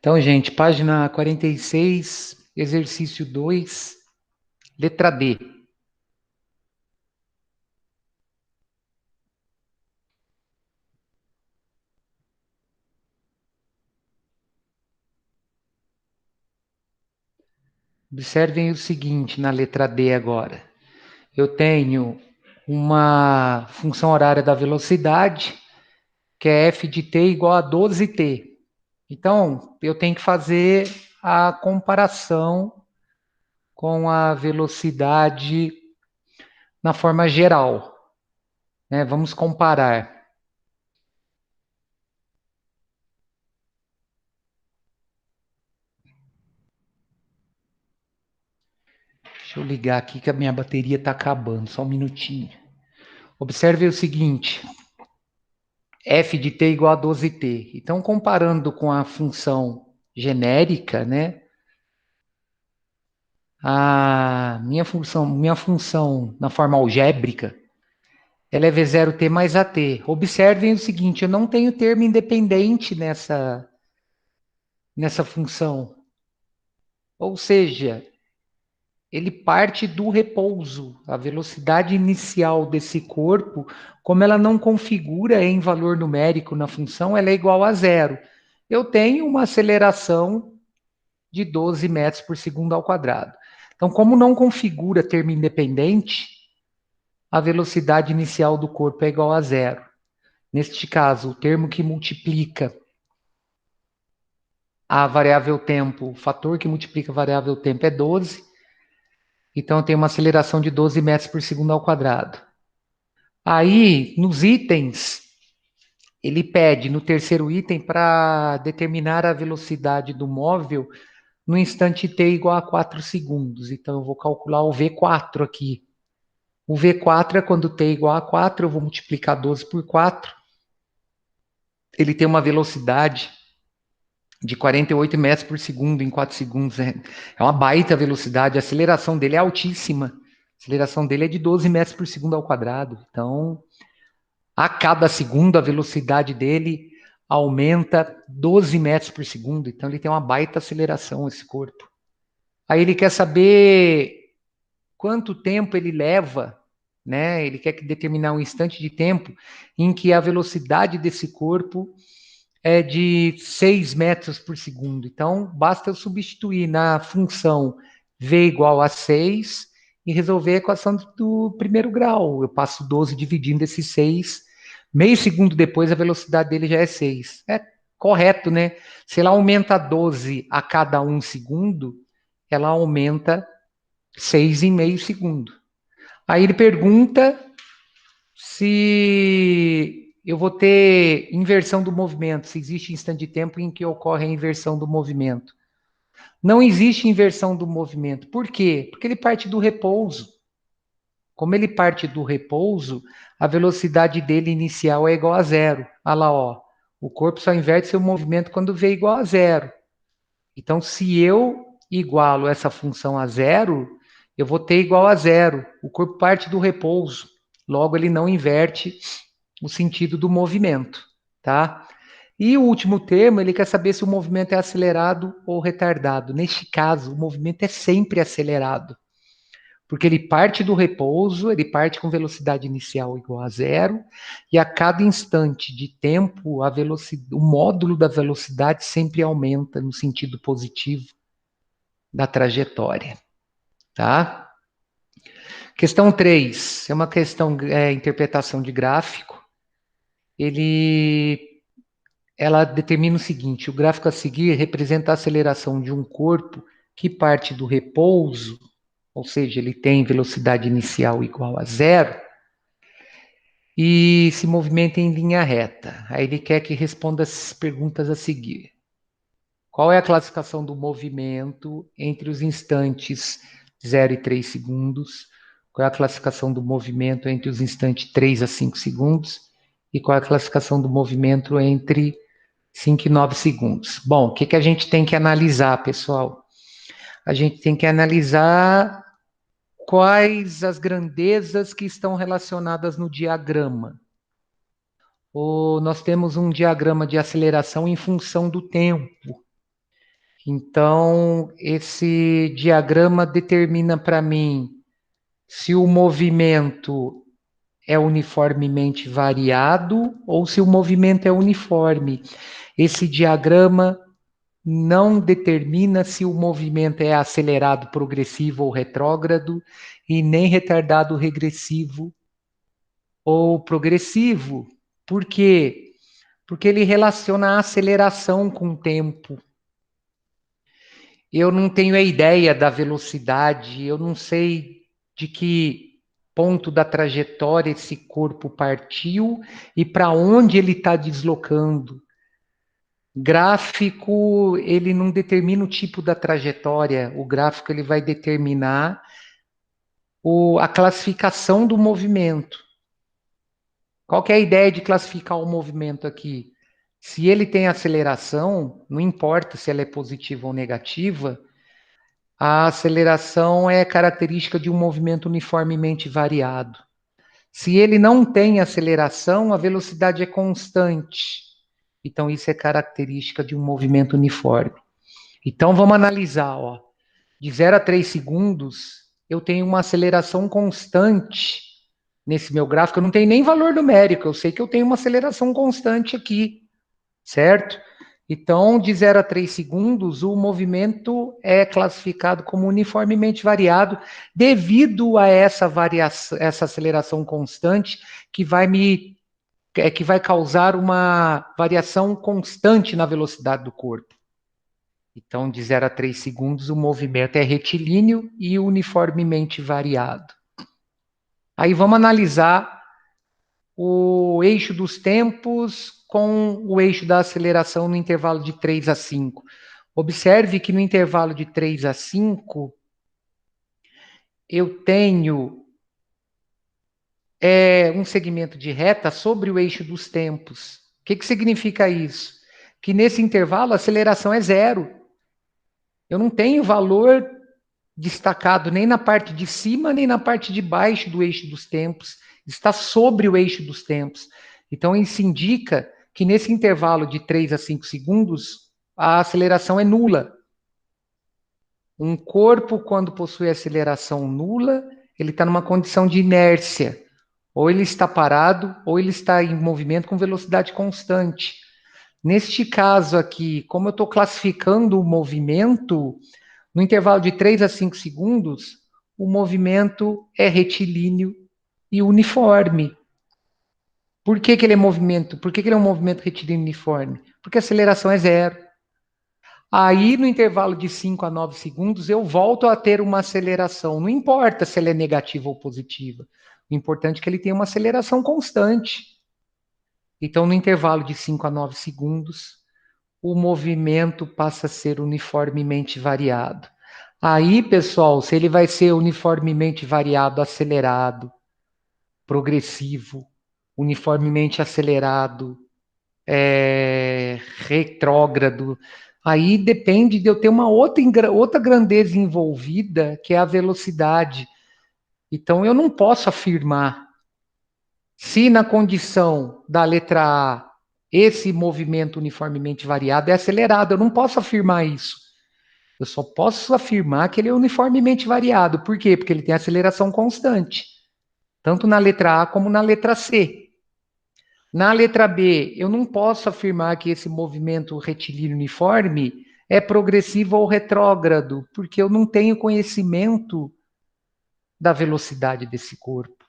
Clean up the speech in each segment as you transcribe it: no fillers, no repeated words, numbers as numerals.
Então, gente, página 46, exercício 2, letra D. Observem o seguinte na letra D agora. Eu tenho uma função horária da velocidade, que é f de t igual a 12t. Então, eu tenho que fazer a comparação com a velocidade na forma geral, né? Vamos comparar. Deixa eu ligar aqui que a minha bateria está acabando, só um minutinho. Observe o seguinte, f de t igual a 12t. Então, comparando com a função genérica, né? A minha função na forma algébrica, ela é v0t mais at. Observem o seguinte, eu não tenho termo independente nessa função. Ou seja, ele parte do repouso. A velocidade inicial desse corpo, como ela não configura em valor numérico na função, ela é igual a zero. Eu tenho uma aceleração de 12 metros por segundo ao quadrado. Então, como não configura termo independente, a velocidade inicial do corpo é igual a zero. Neste caso, o termo que multiplica a variável tempo, o fator que multiplica a variável tempo é 12. Então, eu tenho uma aceleração de 12 metros por segundo ao quadrado. Aí, nos itens, ele pede no terceiro item para determinar a velocidade do móvel no instante t igual a 4 segundos. Então, eu vou calcular o V4 aqui. O V4 é quando t é igual a 4, eu vou multiplicar 12 por 4. Ele tem uma velocidade de 48 metros por segundo em 4 segundos. É uma baita velocidade, a aceleração dele é altíssima. A aceleração dele é de 12 metros por segundo ao quadrado. Então, a cada segundo, a velocidade dele aumenta 12 metros por segundo. Então, ele tem uma baita aceleração, esse corpo. Aí ele quer saber quanto tempo ele leva, né? Ele quer determinar um instante de tempo em que a velocidade desse corpo é de 6 metros por segundo. Então, basta eu substituir na função v igual a 6 e resolver a equação do primeiro grau. Eu passo 12 dividindo esses 6. Meio segundo depois, a velocidade dele já é 6. É correto, né? Se ela aumenta 12 a cada 1 segundo, ela aumenta 6 em meio segundo. Aí ele pergunta se eu vou ter inversão do movimento, se existe instante de tempo em que ocorre a inversão do movimento. Não existe inversão do movimento. Por quê? Porque ele parte do repouso. Como ele parte do repouso, a velocidade dele inicial é igual a zero. Olha lá, ó. O corpo só inverte seu movimento quando v é igual a zero. Então, se eu igualo essa função a zero, eu vou ter igual a zero. O corpo parte do repouso. Logo, ele não inverte o sentido do movimento, tá? E o último termo, ele quer saber se o movimento é acelerado ou retardado. Neste caso, o movimento é sempre acelerado, porque ele parte do repouso, ele parte com velocidade inicial igual a zero, e a cada instante de tempo, o módulo da velocidade sempre aumenta no sentido positivo da trajetória, tá? Questão 3, é uma questão, interpretação de gráfico. Ela determina o seguinte: o gráfico a seguir representa a aceleração de um corpo que parte do repouso, ou seja, ele tem velocidade inicial igual a zero, e se movimenta em linha reta. Aí ele quer que responda as perguntas a seguir. Qual é a classificação do movimento entre os instantes 0 e 3 segundos? Qual é a classificação do movimento entre os instantes 3 a 5 segundos? E qual é a classificação do movimento entre 5 e 9 segundos? Bom, o que a gente tem que analisar, pessoal? A gente tem que analisar quais as grandezas que estão relacionadas no diagrama. Nós temos um diagrama de aceleração em função do tempo. Então, esse diagrama determina para mim se o movimento é uniformemente variado ou se o movimento é uniforme. Esse diagrama não determina se o movimento é acelerado, progressivo ou retrógrado, e nem retardado, regressivo ou progressivo. Por quê? Porque ele relaciona a aceleração com o tempo. Eu não tenho a ideia da velocidade, eu não sei de que ponto da trajetória esse corpo partiu e para onde ele está deslocando. Gráfico, ele não determina o tipo da trajetória, o gráfico ele vai determinar a classificação do movimento. Qual que é a ideia de classificar o movimento aqui? Se ele tem aceleração, não importa se ela é positiva ou negativa, a aceleração é característica de um movimento uniformemente variado. Se ele não tem aceleração, a velocidade é constante. Então, isso é característica de um movimento uniforme. Então, vamos analisar, ó. De 0 a 3 segundos, eu tenho uma aceleração constante nesse meu gráfico. Eu não tenho nem valor numérico, eu sei que eu tenho uma aceleração constante aqui, certo? Então, de 0 a 3 segundos, o movimento é classificado como uniformemente variado devido a essa variação, essa aceleração constante que vai causar uma variação constante na velocidade do corpo. Então, de 0 a 3 segundos, o movimento é retilíneo e uniformemente variado. Aí vamos analisar o eixo dos tempos com o eixo da aceleração no intervalo de 3 a 5. Observe que no intervalo de 3 a 5, eu tenho um segmento de reta sobre o eixo dos tempos. O que significa isso? Que nesse intervalo a aceleração é zero. Eu não tenho valor destacado nem na parte de cima, nem na parte de baixo do eixo dos tempos. Está sobre o eixo dos tempos. Então, isso indica que nesse intervalo de 3 a 5 segundos, a aceleração é nula. Um corpo, quando possui aceleração nula, ele está numa condição de inércia. Ou ele está parado, ou ele está em movimento com velocidade constante. Neste caso aqui, como eu estou classificando o movimento, no intervalo de 3 a 5 segundos, o movimento é retilíneo e uniforme. Por que ele é movimento? Por que ele é um movimento retilíneo uniforme? Porque a aceleração é zero. Aí, no intervalo de 5 a 9 segundos, eu volto a ter uma aceleração. Não importa se ela é negativa ou positiva. O importante é que ele tenha uma aceleração constante. Então, no intervalo de 5 a 9 segundos, o movimento passa a ser uniformemente variado. Aí, pessoal, se ele vai ser uniformemente variado, acelerado, progressivo, uniformemente acelerado, retrógrado, aí depende de eu ter uma outra grandeza envolvida, que é a velocidade. Então, eu não posso afirmar se na condição da letra A esse movimento uniformemente variado é acelerado. Eu não posso afirmar isso. Eu só posso afirmar que ele é uniformemente variado. Por quê? Porque ele tem aceleração constante, tanto na letra A como na letra C. Na letra B, eu não posso afirmar que esse movimento retilíneo uniforme é progressivo ou retrógrado, porque eu não tenho conhecimento da velocidade desse corpo.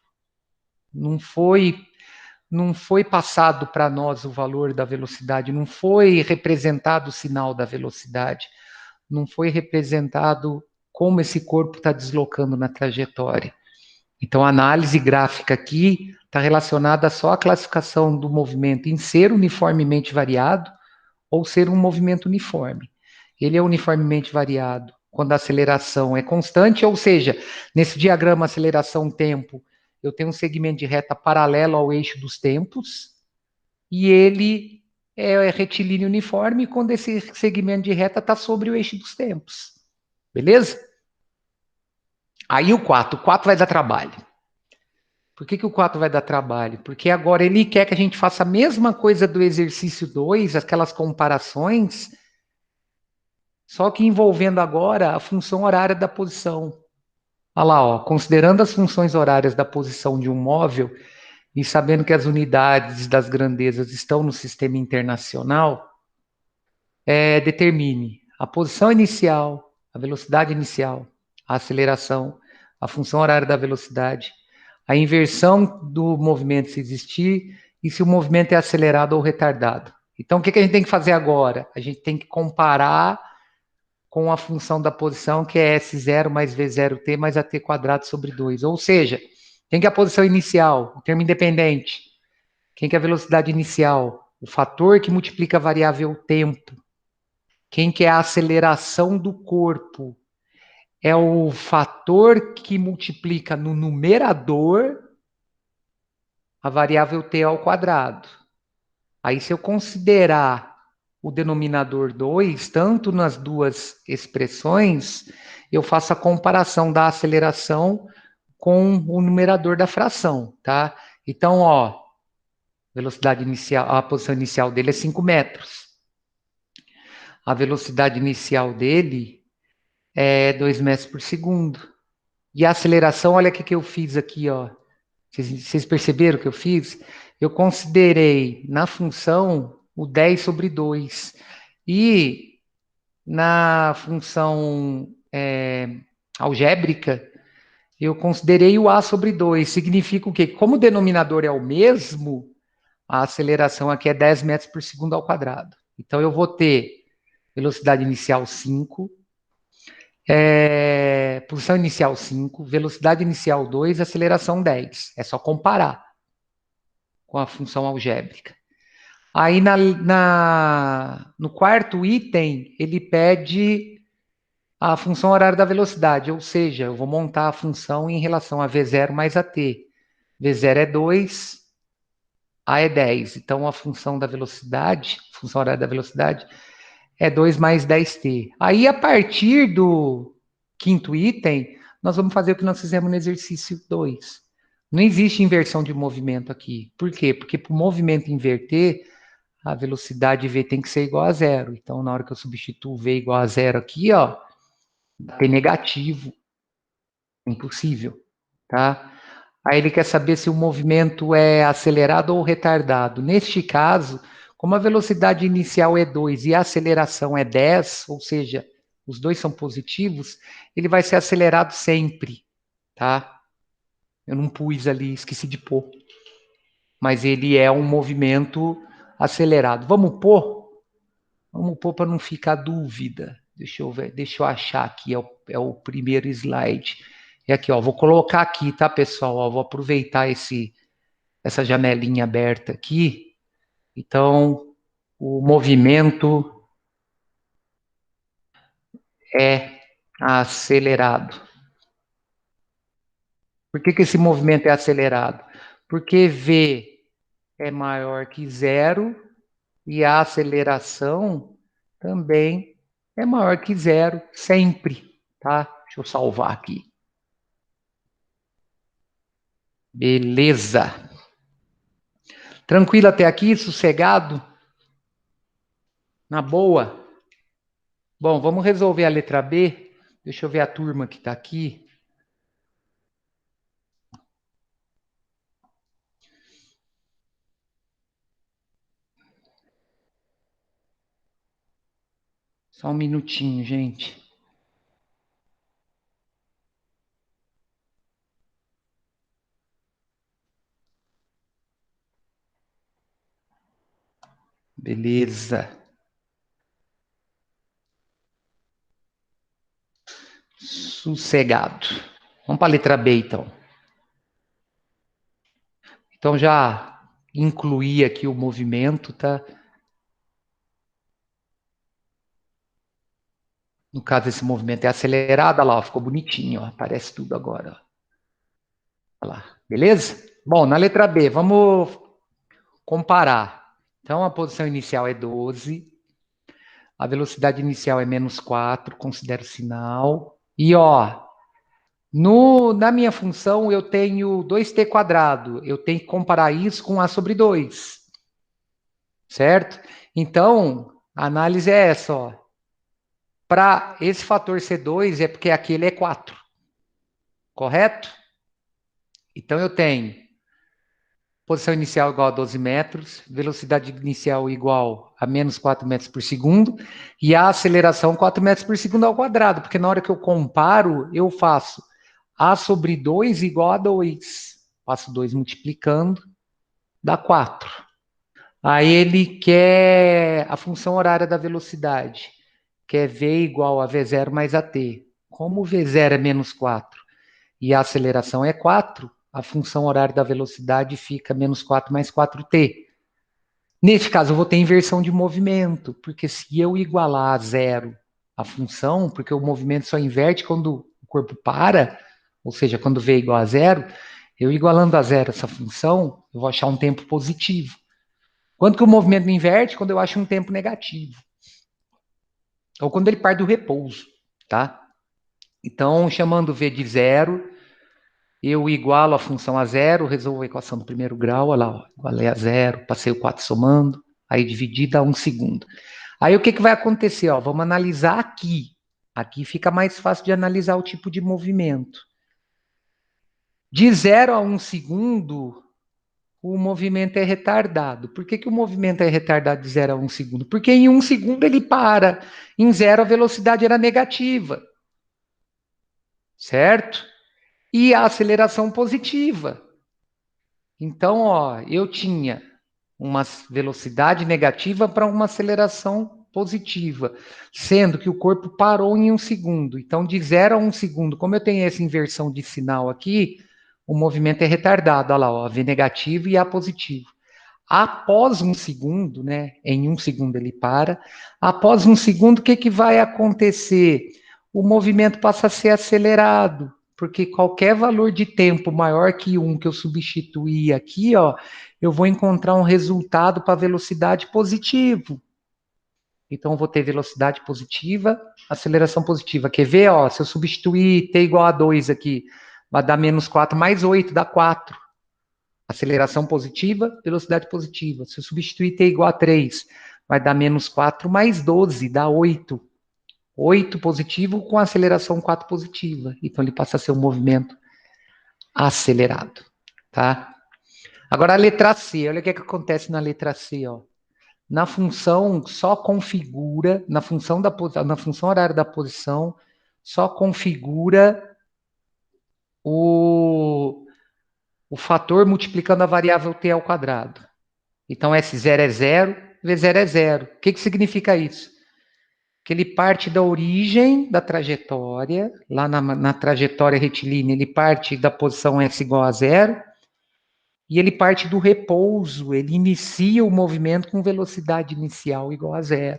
Não foi passado para nós o valor da velocidade, não foi representado o sinal da velocidade, não foi representado como esse corpo está deslocando na trajetória. Então, a análise gráfica aqui está relacionada só à classificação do movimento em ser uniformemente variado ou ser um movimento uniforme. Ele é uniformemente variado quando a aceleração é constante, ou seja, nesse diagrama aceleração-tempo, eu tenho um segmento de reta paralelo ao eixo dos tempos, e ele é retilíneo uniforme quando esse segmento de reta está sobre o eixo dos tempos. Beleza? Aí o 4 vai dar trabalho. Por que o 4 vai dar trabalho? Porque agora ele quer que a gente faça a mesma coisa do exercício 2, aquelas comparações, só que envolvendo agora a função horária da posição. Olha lá, ó, considerando as funções horárias da posição de um móvel e sabendo que as unidades das grandezas estão no sistema internacional, determine a posição inicial, a velocidade inicial, a aceleração, a função horária da velocidade, a inversão do movimento se existir e se o movimento é acelerado ou retardado. Então, o que a gente tem que fazer agora? A gente tem que comparar com a função da posição, que é S0 mais V0t mais AT quadrado sobre 2. Ou seja, quem que é a posição inicial? O termo independente. Quem que é a velocidade inicial? O fator que multiplica a variável tempo. Quem que é a aceleração do corpo? É o fator que multiplica no numerador a variável t ao quadrado. Aí, se eu considerar o denominador 2, tanto nas duas expressões, eu faço a comparação da aceleração com o numerador da fração, tá? Então, ó, velocidade inicial, a posição inicial dele é 5 metros. A velocidade inicial dele é 2 metros por segundo. E a aceleração, olha o que eu fiz aqui, ó. Vocês perceberam o que eu fiz? Eu considerei na função o 10 sobre 2. E na função algébrica, eu considerei o A sobre 2. Significa o quê? Como o denominador é o mesmo, a aceleração aqui é 10 metros por segundo ao quadrado. Então, eu vou ter velocidade inicial 5, posição inicial 5, velocidade inicial 2, aceleração 10. É só comparar com a função algébrica. Aí no quarto item, ele pede a função horária da velocidade, ou seja, eu vou montar a função em relação a V0 mais a t. V0 é 2, A é 10. Então, a função da velocidade, função horária da velocidade, é 2 mais 10t. Aí, a partir do quinto item, nós vamos fazer o que nós fizemos no exercício 2. Não existe inversão de movimento aqui. Por quê? Porque para o movimento inverter, a velocidade v tem que ser igual a zero. Então, na hora que eu substituo v igual a zero aqui, ó, t negativo. Impossível, tá? Aí ele quer saber se o movimento é acelerado ou retardado. Neste caso, como a velocidade inicial é 2 e a aceleração é 10, ou seja, os dois são positivos, ele vai ser acelerado sempre, tá? Eu não pus ali, esqueci de pôr. Mas ele é um movimento acelerado. Vamos pôr? Vamos pôr para não ficar dúvida. Deixa eu ver, deixa eu achar aqui, é o primeiro slide. É aqui, ó, vou colocar aqui, tá, pessoal? Ó, vou aproveitar essa janelinha aberta aqui. Então, o movimento é acelerado. Por que esse movimento é acelerado? Porque V é maior que zero e a aceleração também é maior que zero sempre, tá? Deixa eu salvar aqui. Beleza. Tranquilo até aqui, sossegado? Na boa? Bom, vamos resolver a letra B. Deixa eu ver a turma que está aqui. Só um minutinho, gente. Beleza. Sossegado. Vamos para a letra B, então. Então, já incluí aqui o movimento, tá? No caso, esse movimento é acelerado. Olha lá, ó, ficou bonitinho, ó, aparece tudo agora. Ó. Olha lá, beleza? Bom, na letra B, vamos comparar. Então, a posição inicial é 12. A velocidade inicial é menos 4, considero sinal. E, ó, na minha função, eu tenho 2t quadrado. Eu tenho que comparar isso com a sobre 2. Certo? Então, a análise é essa, ó. Para esse fator ser 2 é porque aquele é 4, correto? Então eu tenho posição inicial igual a 12 metros, velocidade inicial igual a menos 4 metros por segundo, e a aceleração 4 metros por segundo ao quadrado, porque na hora que eu comparo, eu faço A sobre 2 igual a 2. Passo 2 multiplicando, dá 4. Aí ele quer a função horária da velocidade, que é V igual a V0 mais AT. Como o V0 é menos 4 e a aceleração é 4, a função horária da velocidade fica menos 4 mais 4t. Nesse caso, eu vou ter inversão de movimento, porque se eu igualar a zero a função, porque o movimento só inverte quando o corpo para, ou seja, quando v é igual a zero, eu igualando a zero essa função, eu vou achar um tempo positivo. Quando que o movimento inverte? Quando eu acho um tempo negativo. Ou quando ele parte do repouso, tá? Então, chamando v de zero, eu igualo a função a zero, resolvo a equação do primeiro grau, olha lá, ó, igualei a zero, passei o 4 somando, aí dividir dá 1 segundo. Aí o que, que vai acontecer? Ó, vamos analisar aqui. Aqui fica mais fácil de analisar o tipo de movimento. De 0 a 1 segundo, o movimento é retardado. Por que, que o movimento é retardado de 0 a 1 segundo? Porque em 1 segundo ele para. Em 0 a velocidade era negativa. Certo? E a aceleração positiva. Então, ó, eu tinha uma velocidade negativa para uma aceleração positiva, sendo que o corpo parou em 1 segundo. Então, de 0 a 1 segundo, como eu tenho essa inversão de sinal aqui, o movimento é retardado. Olha lá, ó, V negativo e A positivo. Após 1 segundo, né? Em 1 segundo ele para. Após 1 segundo, o que, que vai acontecer? O movimento passa a ser acelerado, porque qualquer valor de tempo maior que 1 que eu substituir aqui, ó, eu vou encontrar um resultado para velocidade positivo. Então, eu vou ter velocidade positiva, aceleração positiva. Quer ver? Ó, se eu substituir t igual a 2 aqui, vai dar menos 4 mais 8, dá 4. Aceleração positiva, velocidade positiva. Se eu substituir t igual a 3, vai dar menos 4 mais 12, dá 8. 8 positivo com aceleração 4 positiva. Então, ele passa a ser um movimento acelerado. Tá? Agora, a letra C. Olha o que, é que acontece na letra C. Ó. Na função, só configura, na função horária da posição, só configura o fator multiplicando a variável t ao quadrado. Então, S0 é 0, V0 é 0. O que, que significa isso? Que ele parte da origem da trajetória, lá na trajetória retilínea, ele parte da posição S igual a 0, e ele parte do repouso, ele inicia o movimento com velocidade inicial igual a 0.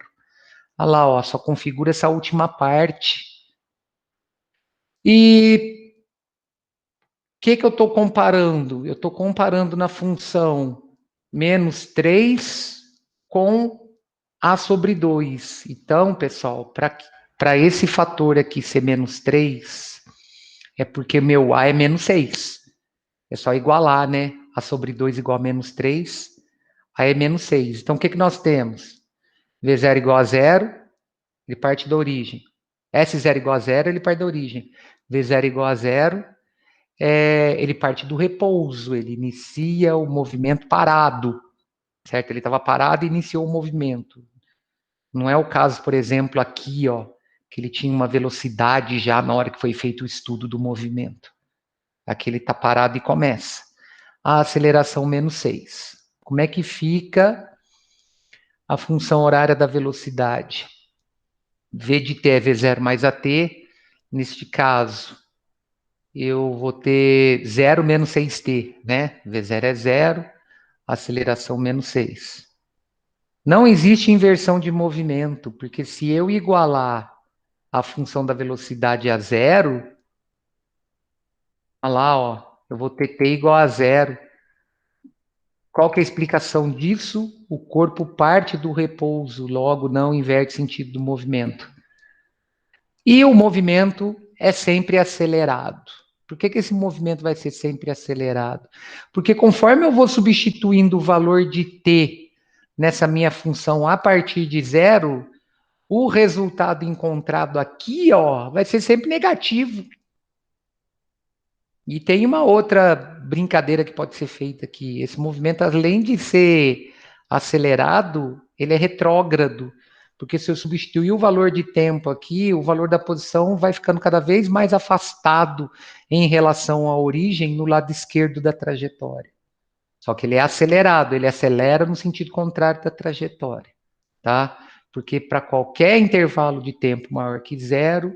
Olha lá, ó, só configura essa última parte. E o que, que eu estou comparando? Eu estou comparando na função menos 3 com A sobre 2. Então, pessoal, para esse fator aqui ser menos 3, é porque meu A é menos 6. É só igualar, né? A sobre 2 igual a menos 3, A é menos 6. Então, o que, que nós temos? V0 igual a 0, ele parte da origem. S0 igual a 0, ele parte da origem. V0 igual a 0, ele parte do repouso, ele inicia o movimento parado, certo? Ele estava parado e iniciou o movimento. Não é o caso, por exemplo, aqui, ó, que ele tinha uma velocidade já na hora que foi feito o estudo do movimento. Aqui ele está parado e começa. A aceleração menos 6. Como é que fica a função horária da velocidade? V de t é V0 mais AT. Neste caso, eu vou ter 0 menos 6t, né? V0 é 0, aceleração menos 6. Não existe inversão de movimento, porque se eu igualar a função da velocidade a 0, olha lá, ó, eu vou ter t igual a 0. Qual que é a explicação disso? O corpo parte do repouso, logo não inverte sentido do movimento. E o movimento é sempre acelerado. Por que, que esse movimento vai ser sempre acelerado? Porque conforme eu vou substituindo o valor de t nessa minha função a partir de 0, o resultado encontrado aqui, ó, vai ser sempre negativo. E tem uma outra brincadeira que pode ser feita aqui. Esse movimento, além de ser acelerado, ele é retrógrado. Porque se eu substituir o valor de tempo aqui, o valor da posição vai ficando cada vez mais afastado em relação à origem no lado esquerdo da trajetória. Só que ele é acelerado, ele acelera no sentido contrário da trajetória, tá? Porque para qualquer intervalo de tempo maior que zero,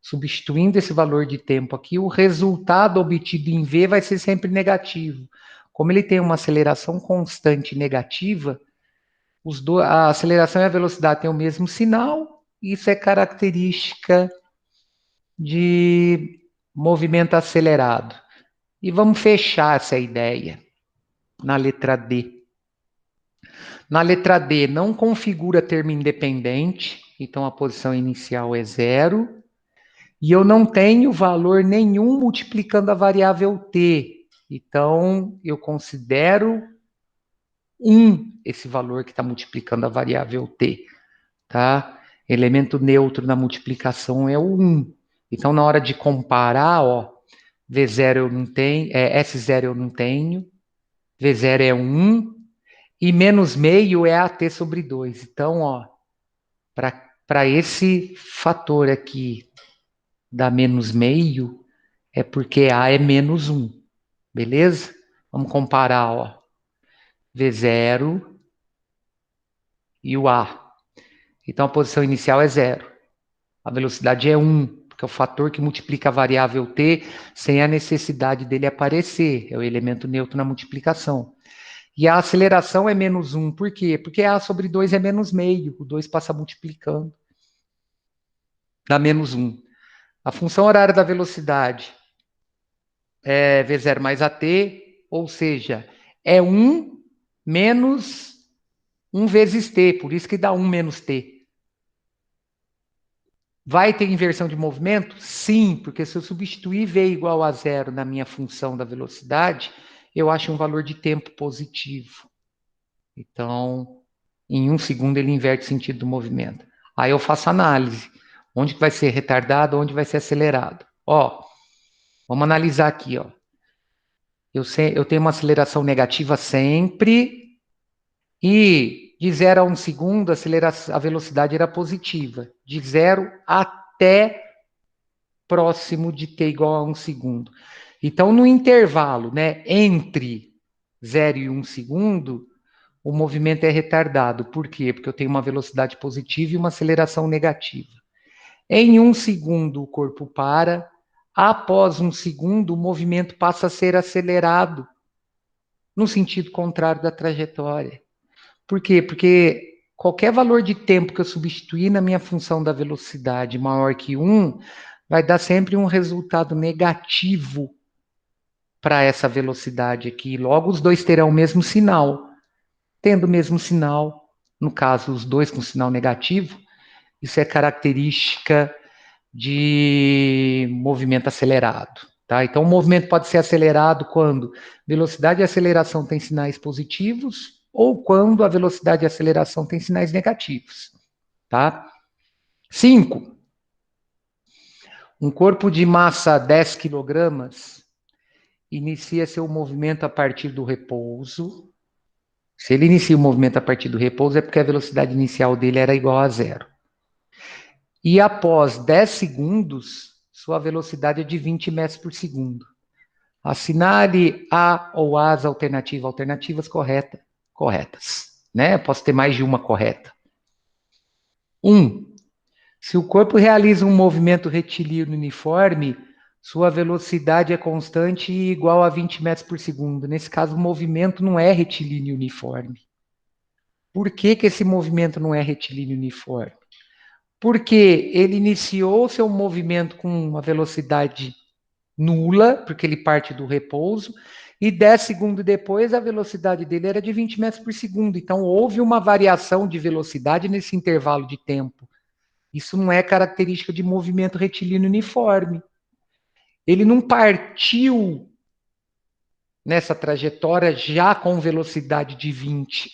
substituindo esse valor de tempo aqui, o resultado obtido em V vai ser sempre negativo. Como ele tem uma aceleração constante negativa, a aceleração e a velocidade têm o mesmo sinal, isso é característica de movimento acelerado. E vamos fechar essa ideia na letra D. Na letra D, não configura termo independente, então a posição inicial é zero. E eu não tenho valor nenhum multiplicando a variável t. Então, eu considero 1 esse valor que está multiplicando a variável t. Tá? Elemento neutro na multiplicação é o 1. Então, na hora de comparar, ó, V0 eu não tenho, S0 eu não tenho, V0 é 1, e menos meio é AT sobre 2. Então, ó, para esse fator aqui da menos meio, é porque A é menos 1. Beleza? Vamos comparar, ó, V0 e o A. Então, a posição inicial é 0. A velocidade é 1, porque é o fator que multiplica a variável t sem a necessidade dele aparecer. É o elemento neutro na multiplicação. E a aceleração é menos 1. Por quê? Porque A sobre 2 é menos meio. O 2 passa multiplicando. Dá menos 1. A função horária da velocidade é V0 mais AT, ou seja, é 1 menos 1 vezes T, por isso que dá 1 menos T. Vai ter inversão de movimento? Sim, porque se eu substituir V igual a zero na minha função da velocidade, eu acho um valor de tempo positivo. Então, em 1 segundo ele inverte o sentido do movimento. Aí eu faço análise. Onde que vai ser retardado, onde vai ser acelerado. Ó, vamos analisar aqui, ó. Eu tenho uma aceleração negativa sempre, e de 0 a 1 segundo a velocidade era positiva. De 0 até próximo de t igual a 1 segundo. Então, no intervalo, né, entre 0 e 1 segundo, o movimento é retardado. Por quê? Porque eu tenho uma velocidade positiva e uma aceleração negativa. Em 1 segundo, o corpo para. Após 1 segundo, o movimento passa a ser acelerado no sentido contrário da trajetória. Por quê? Porque qualquer valor de tempo que eu substituir na minha função da velocidade maior que 1, vai dar sempre um resultado negativo para essa velocidade aqui. Logo, os dois terão o mesmo sinal. Tendo o mesmo sinal, no caso, os dois com sinal negativo, isso é característica de movimento acelerado. Tá? Então, o movimento pode ser acelerado quando velocidade e aceleração têm sinais positivos ou quando a velocidade e aceleração têm sinais negativos. Tá? 5. Um corpo de massa 10 kg inicia seu movimento a partir do repouso. Se ele inicia o movimento a partir do repouso, é porque a velocidade inicial dele era igual a zero. E após 10 segundos, sua velocidade é de 20 metros por segundo. Assinale A ou as alternativas corretas. Né? Posso ter mais de uma correta. 1. Se o corpo realiza um movimento retilíneo uniforme, sua velocidade é constante e igual a 20 metros por segundo. Nesse caso, o movimento não é retilíneo uniforme. Por que esse movimento não é retilíneo uniforme? Porque ele iniciou seu movimento com uma velocidade nula, porque ele parte do repouso, e 10 segundos depois a velocidade dele era de 20 metros por segundo. Então houve uma variação de velocidade nesse intervalo de tempo. Isso não é característica de movimento retilíneo uniforme. Ele não partiu nessa trajetória já com velocidade de 20.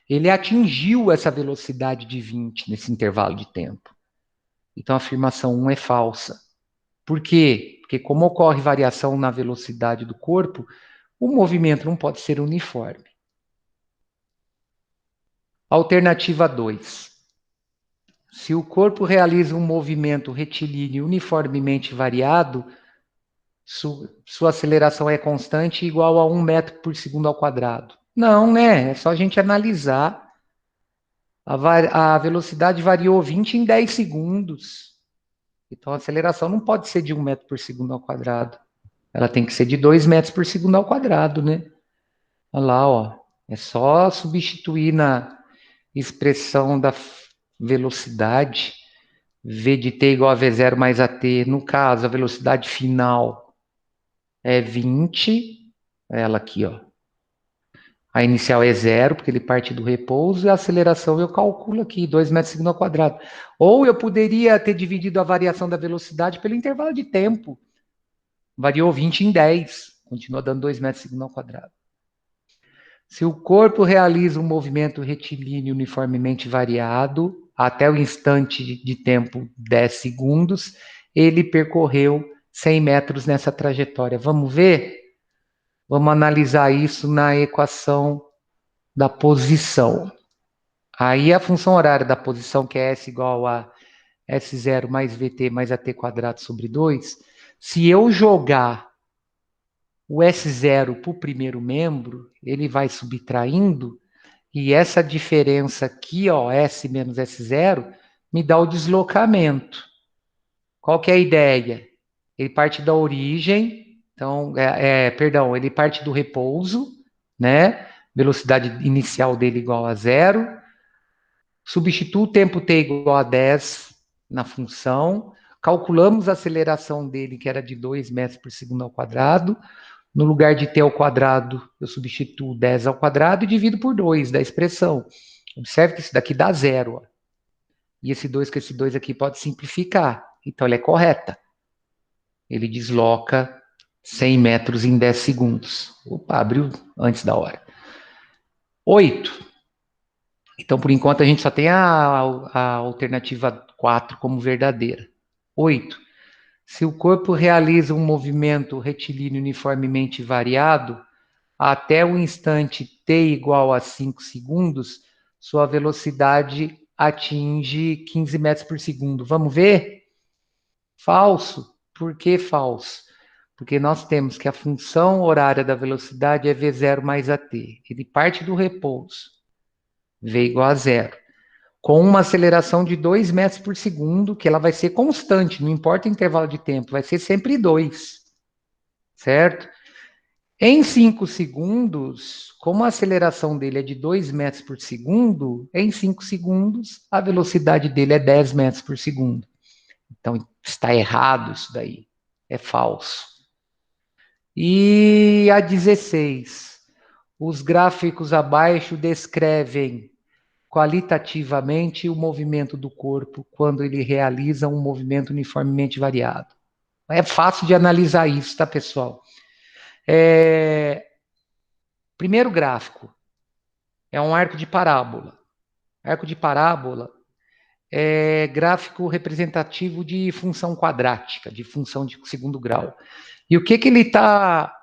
ele atingiu essa velocidade de 20 nesse intervalo de tempo. Então a afirmação 1 é falsa. Por quê? Porque como ocorre variação na velocidade do corpo, o movimento não pode ser uniforme. Alternativa 2. Se o corpo realiza um movimento retilíneo uniformemente variado, sua aceleração é constante e igual a 1 metro por segundo ao quadrado. Não, né? É só a gente analisar. A velocidade variou 20 em 10 segundos. Então a aceleração não pode ser de 1 metro por segundo ao quadrado. Ela tem que ser de 2 metros por segundo ao quadrado, né? Olha lá, ó. É só substituir na expressão da velocidade, V de t igual a V0 mais AT. No caso, a velocidade final é 20. Ela aqui, ó. A inicial é 0, porque ele parte do repouso, e a aceleração eu calculo aqui, 2 metros por segundo ao quadrado. Ou eu poderia ter dividido a variação da velocidade pelo intervalo de tempo. Variou 20 em 10, continua dando 2 metros por segundo ao quadrado. Se o corpo realiza um movimento retilíneo uniformemente variado, até o instante de tempo 10 segundos, ele percorreu 100 metros nessa trajetória. Vamos ver? Vamos analisar isso na equação da posição. Aí a função horária da posição, que é S igual a S0 mais VT mais AT quadrado sobre 2, se eu jogar o S0 para o primeiro membro, ele vai subtraindo, e essa diferença aqui, ó, S menos S0, me dá o deslocamento. Qual que é a ideia? Ele parte da origem, então, perdão, ele parte do repouso, né? Velocidade inicial dele igual a 0. Substituo o tempo t igual a 10 na função. Calculamos a aceleração dele, que era de 2 metros por segundo ao quadrado. No lugar de t ao quadrado, eu substituo 10 ao quadrado e divido por 2 da expressão. Observe que isso daqui dá 0. Ó. E esse 2 com esse 2 aqui pode simplificar. Então, ela é correta. Ele desloca 100 metros em 10 segundos. Opa, abriu antes da hora. 8. Então, por enquanto, a gente só tem a alternativa 4 como verdadeira. 8. Se o corpo realiza um movimento retilíneo uniformemente variado, até o instante t igual a 5 segundos, sua velocidade atinge 15 metros por segundo. Vamos ver? Falso. Por que falso? Porque nós temos que a função horária da velocidade é V0 mais AT. Ele parte do repouso. V igual a 0. Com uma aceleração de 2 metros por segundo, que ela vai ser constante, não importa o intervalo de tempo, vai ser sempre 2. Certo? Em 5 segundos, como a aceleração dele é de 2 metros por segundo, em 5 segundos, a velocidade dele é 10 metros por segundo. Então, está errado isso daí. É falso. E a 16. Os gráficos abaixo descrevem qualitativamente o movimento do corpo quando ele realiza um movimento uniformemente variado. É fácil de analisar isso, tá, pessoal? Primeiro gráfico é um arco de parábola. Arco de parábola é gráfico representativo de função quadrática, de função de segundo grau. E o que ele está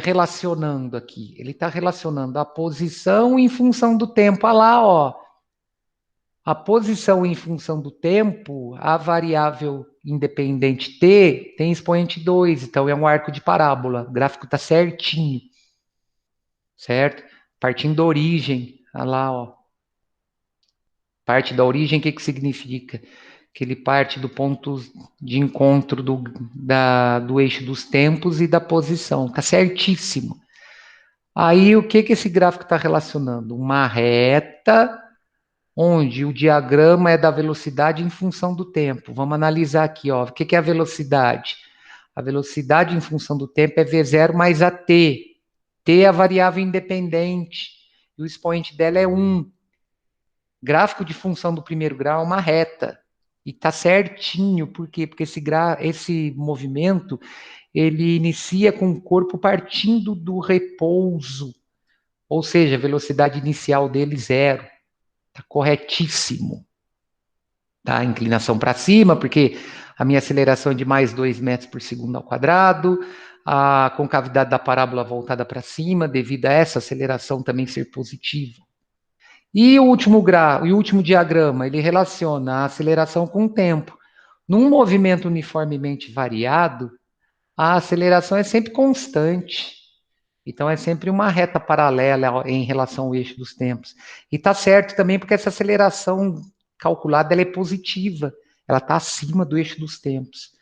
relacionando aqui? Ele está relacionando a posição em função do tempo. Olha lá, ó. A posição em função do tempo, a variável independente t tem expoente 2, então é um arco de parábola. O gráfico está certinho. Certo? Partindo da origem. Olha lá, ó. Parte da origem, o que significa? Que ele parte do ponto de encontro do eixo dos tempos e da posição. Está certíssimo. Aí, o que esse gráfico está relacionando? Uma reta onde o diagrama é da velocidade em função do tempo. Vamos analisar aqui, ó. O que é a velocidade? A velocidade em função do tempo é V0 mais AT. T é a variável independente. E o expoente dela é 1. Gráfico de função do primeiro grau é uma reta. E está certinho. Por quê? Porque esse movimento, ele inicia com o corpo partindo do repouso. Ou seja, a velocidade inicial dele zero. Está corretíssimo. Tá? A inclinação para cima, porque a minha aceleração é de mais 2 metros por segundo ao quadrado, a concavidade da parábola voltada para cima, devido a essa aceleração também ser positiva. E o último diagrama, ele relaciona a aceleração com o tempo. Num movimento uniformemente variado, a aceleração é sempre constante. Então é sempre uma reta paralela em relação ao eixo dos tempos. E está certo também porque essa aceleração calculada ela é positiva. Ela está acima do eixo dos tempos.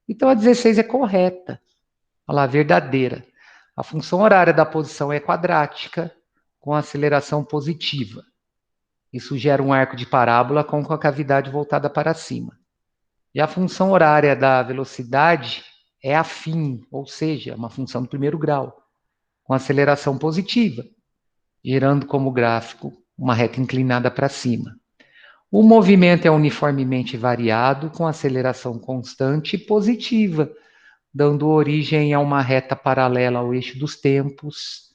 Então a 16 é correta. Olha lá, verdadeira. A função horária da posição é quadrática, com aceleração positiva. Isso gera um arco de parábola com a cavidade voltada para cima. E a função horária da velocidade é afim, ou seja, uma função do primeiro grau, com aceleração positiva, gerando como gráfico uma reta inclinada para cima. O movimento é uniformemente variado, com aceleração constante e positiva, dando origem a uma reta paralela ao eixo dos tempos,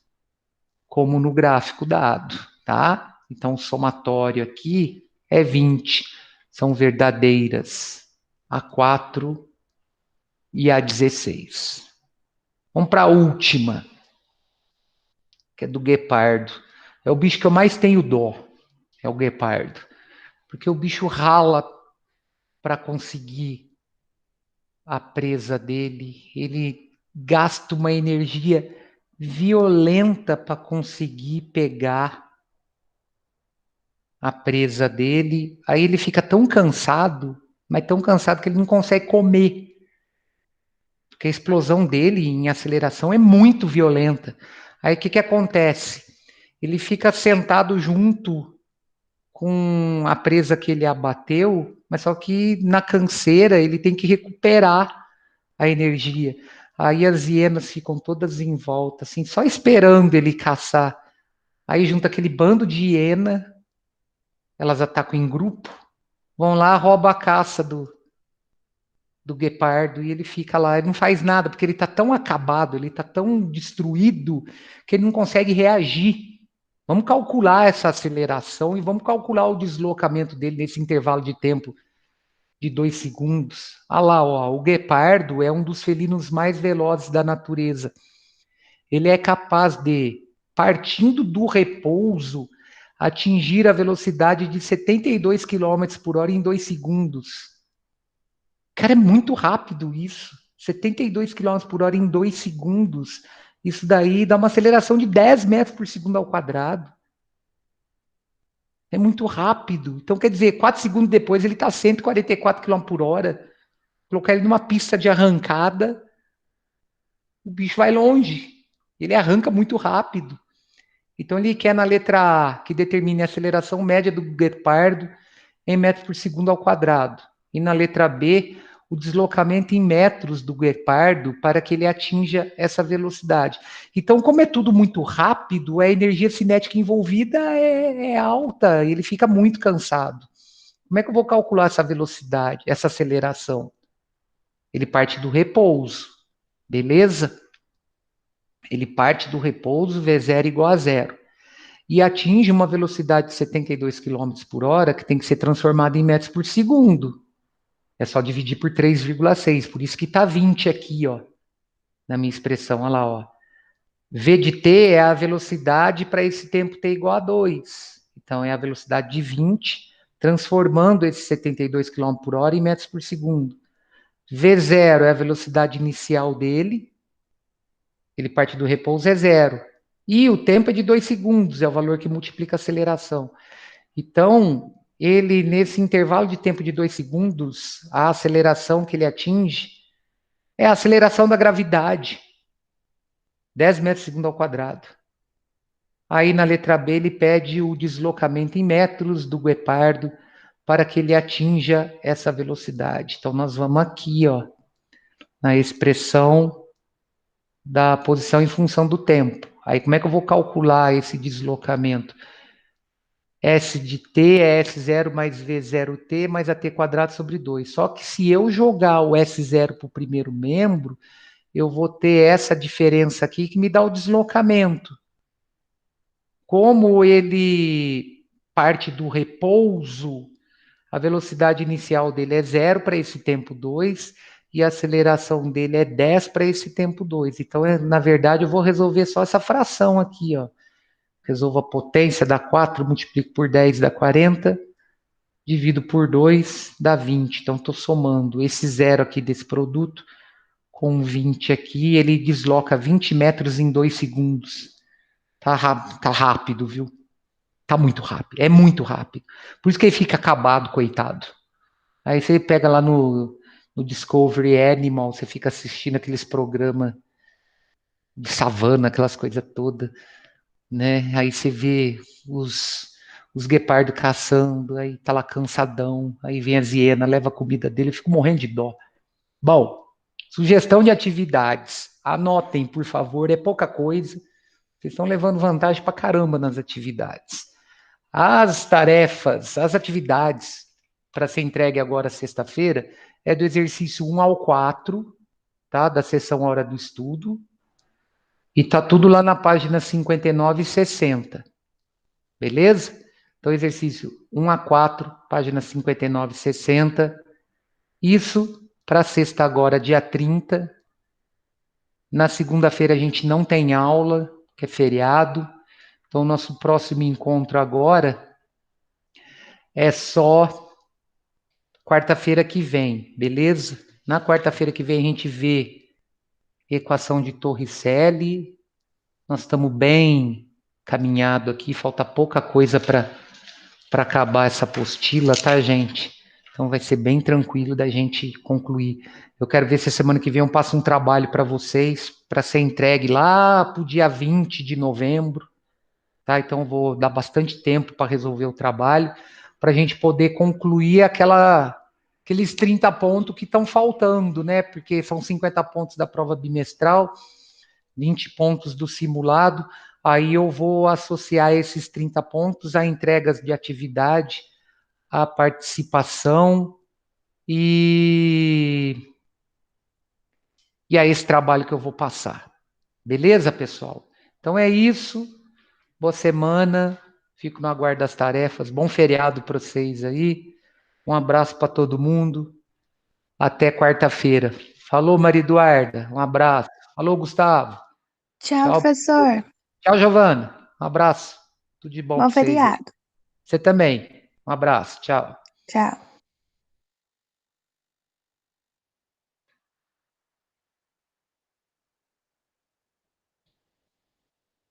como no gráfico dado, tá? Então, o somatório aqui é 20, são verdadeiras a 4 e a 16. Vamos para a última, que é do guepardo. É o bicho que eu mais tenho dó, é o guepardo. Porque o bicho rala para conseguir a presa dele, ele gasta uma energia violenta para conseguir pegar a presa dele. Aí ele fica tão cansado, mas tão cansado que ele não consegue comer. Porque a explosão dele em aceleração é muito violenta. Aí o que acontece? Ele fica sentado junto com a presa que ele abateu, mas só que na canseira ele tem que recuperar a energia. Aí as hienas ficam todas em volta, assim, só esperando ele caçar. Aí junta aquele bando de hiena, elas atacam em grupo, vão lá, roubam a caça do guepardo e ele fica lá, ele não faz nada, porque ele está tão acabado, ele está tão destruído, que ele não consegue reagir. Vamos calcular essa aceleração e vamos calcular o deslocamento dele nesse intervalo de tempo de 2 segundos. Ah lá, ó, o guepardo é um dos felinos mais velozes da natureza. Ele é capaz de, partindo do repouso, atingir a velocidade de 72 km por hora em 2 segundos. Cara, é muito rápido isso. 72 km por hora em 2 segundos. Isso daí dá uma aceleração de 10 metros por segundo ao quadrado. É muito rápido. Então, quer dizer, 4 segundos depois ele está a 144 km por hora. Colocar ele numa pista de arrancada, o bicho vai longe. Ele arranca muito rápido. Então, ele quer na letra A que determine a aceleração média do guepardo em metros por segundo ao quadrado. E na letra B, o deslocamento em metros do guepardo para que ele atinja essa velocidade. Então, como é tudo muito rápido, a energia cinética envolvida é alta, ele fica muito cansado. Como é que eu vou calcular essa velocidade, essa aceleração? Ele parte do repouso, beleza? Ele parte do repouso, V0 igual a zero. E atinge uma velocidade de 72 km por hora, que tem que ser transformada em metros por segundo. É só dividir por 3,6. Por isso que está 20 aqui, ó, na minha expressão. Olha lá, ó. V de t é a velocidade para esse tempo t igual a 2. Então, é a velocidade de 20, transformando esse 72 km por hora em metros por segundo. V0 é a velocidade inicial dele. Ele parte do repouso, é zero. E o tempo é de 2 segundos, é o valor que multiplica a aceleração. Então, ele, nesse intervalo de tempo de 2 segundos, a aceleração que ele atinge é a aceleração da gravidade, 10 metros por segundo ao quadrado. Aí, na letra B, ele pede o deslocamento em metros do guepardo para que ele atinja essa velocidade. Então, nós vamos aqui, ó, na expressão da posição em função do tempo. Aí, como é que eu vou calcular esse deslocamento? S de t é S0 mais V0t mais a t quadrado sobre 2. Só que se eu jogar o S0 para o primeiro membro, eu vou ter essa diferença aqui que me dá o deslocamento. como ele parte do repouso, a velocidade inicial dele é 0 para esse tempo 2 e a aceleração dele é 10 para esse tempo 2. Então, na verdade, eu vou resolver só essa fração aqui, ó. Resolvo a potência, dá 4, multiplico por 10, dá 40, divido por 2, dá 20. Então, estou somando esse zero aqui desse produto com 20 aqui, ele desloca 20 metros em 2 segundos. Tá rápido, viu? Tá muito rápido, é muito rápido. Por isso que ele fica acabado, coitado. Aí você pega lá no Discovery Animal, você fica assistindo aqueles programas de savana, aquelas coisas todas, né? Aí você vê os guepardos caçando, aí tá lá cansadão, aí vem a hiena, leva a comida dele, eu fico morrendo de dó. Bom, sugestão de atividades. Anotem, por favor, é pouca coisa. Vocês estão levando vantagem pra caramba nas atividades. As tarefas, as atividades para ser entregue agora sexta-feira é do exercício 1 ao 4, tá? Da sessão Hora do Estudo. E tá tudo lá na página 59 e 60. Beleza? Então, exercício 1 a 4, página 59 e 60. Isso para sexta agora, dia 30. Na segunda-feira a gente não tem aula, que é feriado. Então, nosso próximo encontro agora é só quarta-feira que vem, beleza? Na quarta-feira que vem a gente vê equação de Torricelli. Nós estamos bem caminhado aqui, falta pouca coisa para acabar essa apostila, tá, gente? Então vai ser bem tranquilo da gente concluir. Eu quero ver se a semana que vem eu passo um trabalho para vocês, para ser entregue lá para o dia 20 de novembro, tá? Então eu vou dar bastante tempo para resolver o trabalho, para a gente poder concluir aqueles 30 pontos que estão faltando, né? Porque são 50 pontos da prova bimestral, 20 pontos do simulado. Aí eu vou associar esses 30 pontos a entregas de atividade, a participação e, e a esse trabalho que eu vou passar. Beleza, pessoal? Então é isso. Boa semana. Fico no aguardo das tarefas. Bom feriado para vocês aí. Um abraço para todo mundo. Até quarta-feira. Falou, Maria Eduarda. Um abraço. Falou, Gustavo. Tchau, Tchau. professor. Tchau, Giovana. Um abraço. Tudo de bom Bom para vocês aí. feriado. Você também. Um abraço. Tchau. Tchau.